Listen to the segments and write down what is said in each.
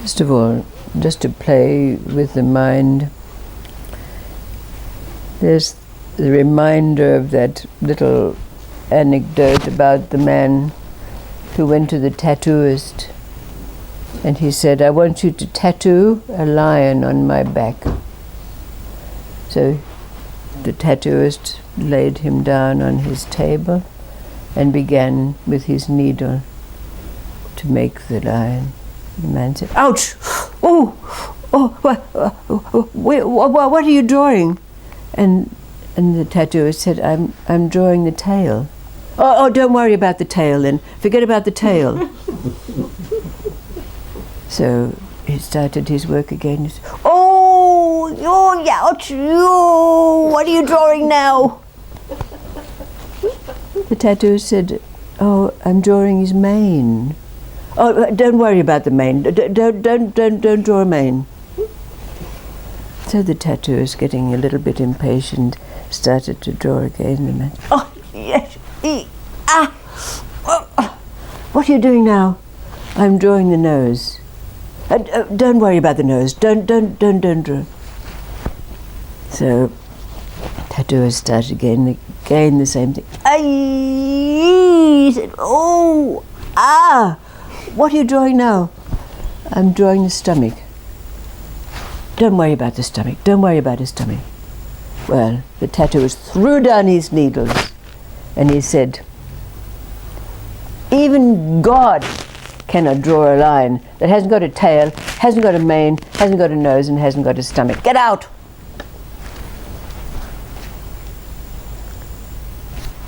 First of all, just to play with the mind, there's the reminder of that little anecdote about the man who went to the tattooist and he said, "I want you to tattoo a lion on my back." So the tattooist laid him down on his table and began with his needle to make the lion. The man said, "Ouch! What are you drawing?" And the tattooist said, I'm drawing the tail." Oh, don't worry about the tail then. Forget about the tail." So he started his work again. He said, what are you drawing now?" The tattooist said, "Oh, I'm drawing his mane." "Oh, don't worry about the mane. Don't draw a mane." So the tattooist, getting a little bit impatient, started to draw again. The man, "Oh, yes, what are you doing now?" "I'm drawing the nose." Don't worry about the nose. Don't draw." So tattooist started again the same thing. He said, "What are you drawing now?" "I'm drawing the stomach." "Don't worry about the stomach. Don't worry about his stomach." Well, the tattooist threw down his needles and he said, "Even God cannot draw a lion that hasn't got a tail, hasn't got a mane, hasn't got a nose, and hasn't got a stomach. Get out!"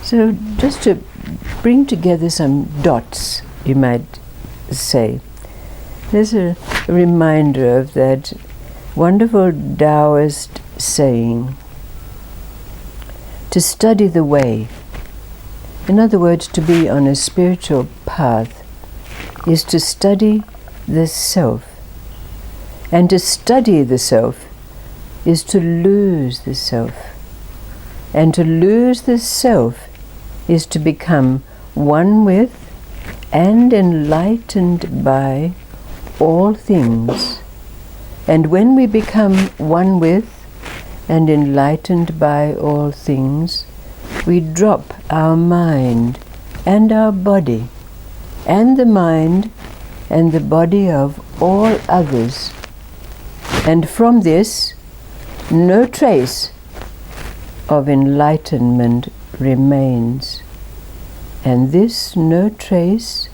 So just to bring together some dots, you might say, there's a reminder of that wonderful Taoist saying, to study the way. In other words, to be on a spiritual path is to study the self. And to study the self is to lose the self. And to lose the self is to become one with and enlightened by all things. And when we become one with and enlightened by all things, we drop our mind and our body and the mind and the body of all others. And from this, no trace of enlightenment remains. And this no trace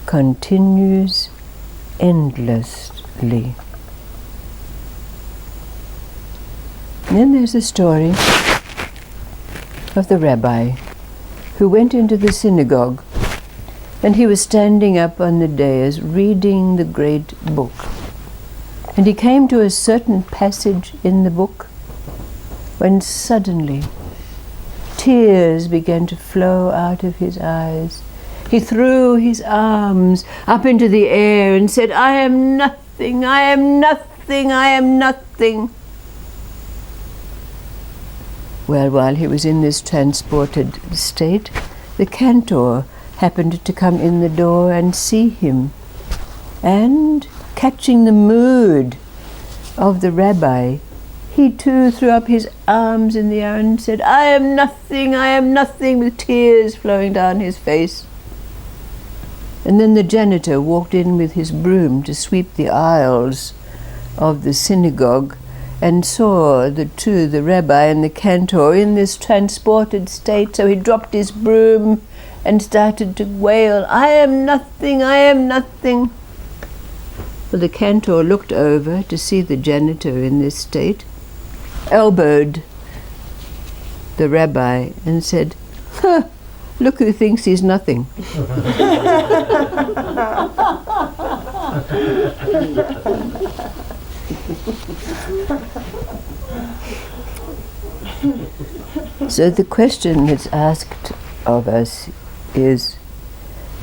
continues endlessly. And then there's a story of the rabbi who went into the synagogue, and he was standing up on the dais reading the great book. And he came to a certain passage in the book when suddenly tears began to flow out of his eyes. He threw his arms up into the air and said, "I am nothing, I am nothing, I am nothing." Well, while he was in this transported state, the cantor happened to come in the door and see him. And, catching the mood of the rabbi, he too threw up his arms in the air and said, I am nothing, with tears flowing down his face. And then the janitor walked in with his broom to sweep the aisles of the synagogue and saw the two, the rabbi and the cantor, in this transported state. So he dropped his broom and started to wail, I am nothing, I am nothing. Well, the cantor looked over to see the janitor in this state, elbowed the rabbi and said, look who thinks he's nothing. So the question that's asked of us is,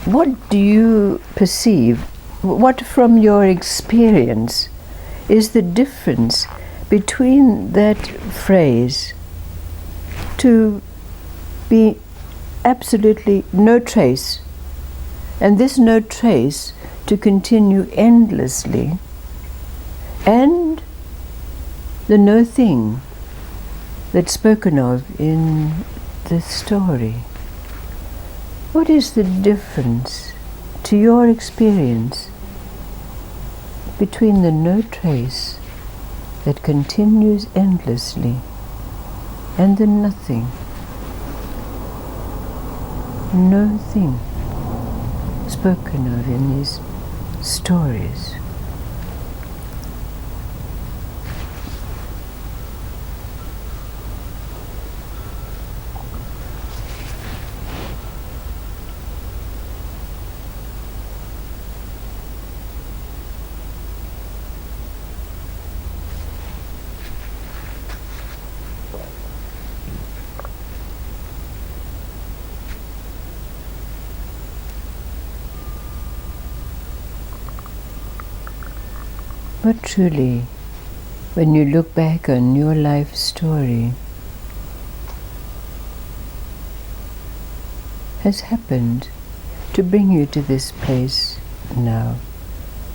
what do you perceive, what from your experience is the difference between that phrase, to be absolutely no trace, and this no trace to continue endlessly, and the no thing that's spoken of in the story. What is the difference to your experience between the no trace that continues endlessly and the nothing? No thing spoken of in these stories. But truly, when you look back on your life story, has happened to bring you to this place now,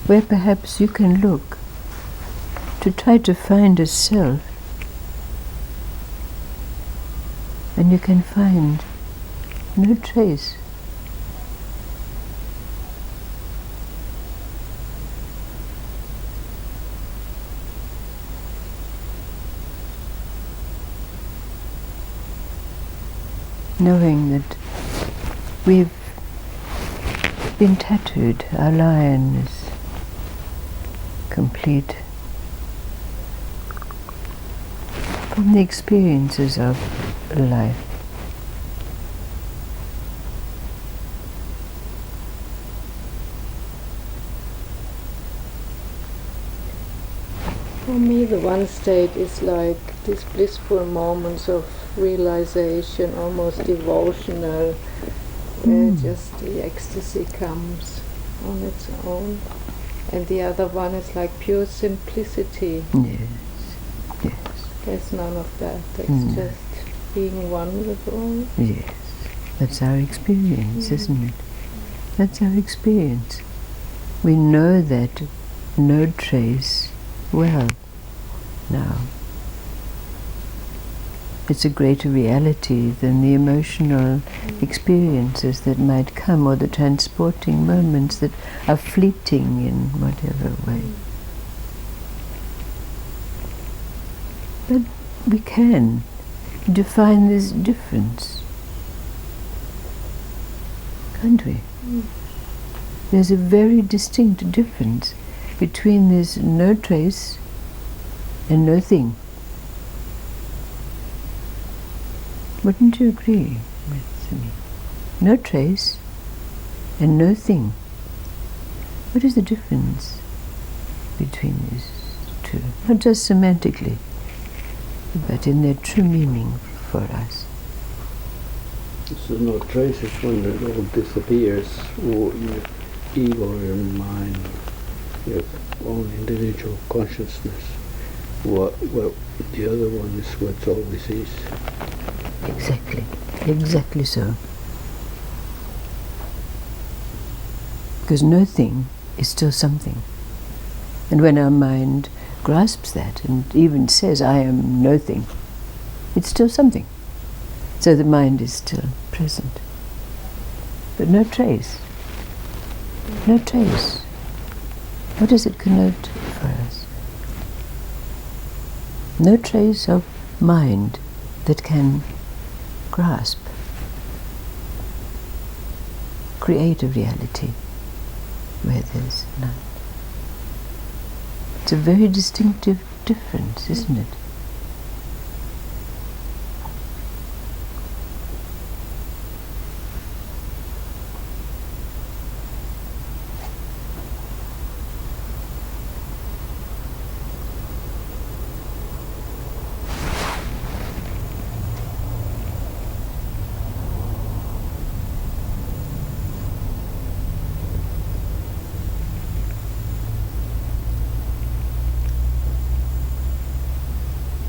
where perhaps you can look to try to find a self, and you can find no trace. Knowing that we've been tattooed, our lion is complete from the experiences of life. For me, the one state is like these blissful moments of realization, almost devotional, where just the ecstasy comes on its own. And the other one is like pure simplicity. Yes, yes. There's none of that. It's just being one with all. Yes, that's our experience, isn't it? That's our experience. We know that no trace well now. It's a greater reality than the emotional experiences that might come, or the transporting moments that are fleeting in whatever way. But we can define this difference, can't we? There's a very distinct difference between this no trace and no thing. Wouldn't you agree with me? No trace and no thing. What is the difference between these two? Not just semantically, but in their true meaning for us. So no trace is when it all disappears, or your ego or your mind, your own individual consciousness. What the other one is what's always is. Exactly so. Because no thing is still something. And when our mind grasps that and even says, I am no thing, it's still something. So the mind is still present. But no trace. No trace. What does it connote for us? No trace of mind that can grasp, create a reality where there's none. It's a very distinctive difference, isn't it?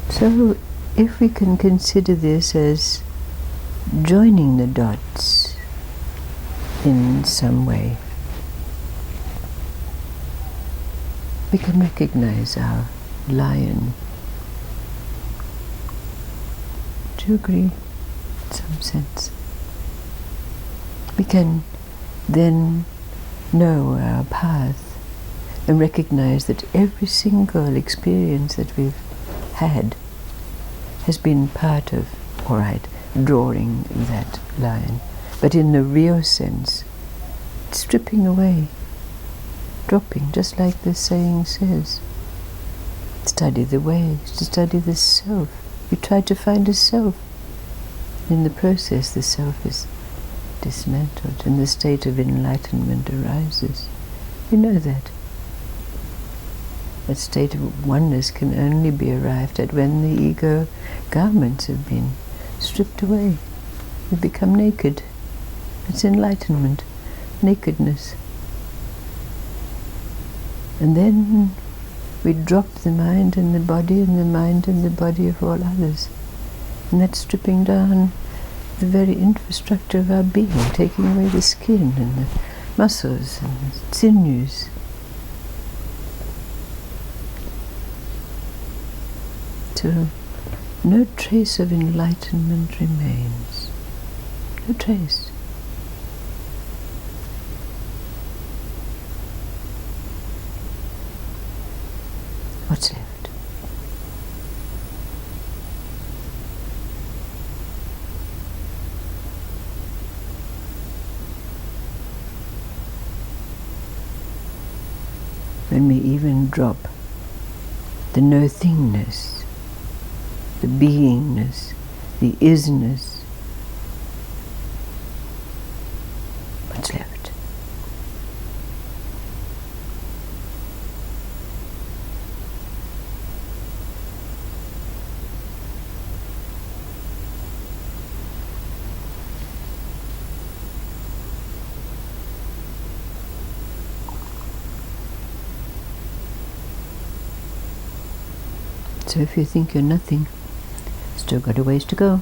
So, if we can consider this as joining the dots in some way, we can recognize our lion. Do you agree? In some sense. We can then know our path and recognize that every single experience that we've had has been part of, all right, drawing that line. But in the real sense, it's stripping away, dropping, just like the saying says. Study the way, to study the self. You try to find a self. In the process, the self is dismantled and the state of enlightenment arises. You know that. That state of oneness can only be arrived at when the ego garments have been stripped away. We become naked. It's enlightenment, nakedness. And then we drop the mind and the body and the mind and the body of all others. And that's stripping down the very infrastructure of our being, taking away the skin and the muscles and the sinews. So no trace of enlightenment remains. No trace. What's left? When we even drop the no-thingness, the beingness, the isness, what's left? So if you think you're nothing, still got a ways to go.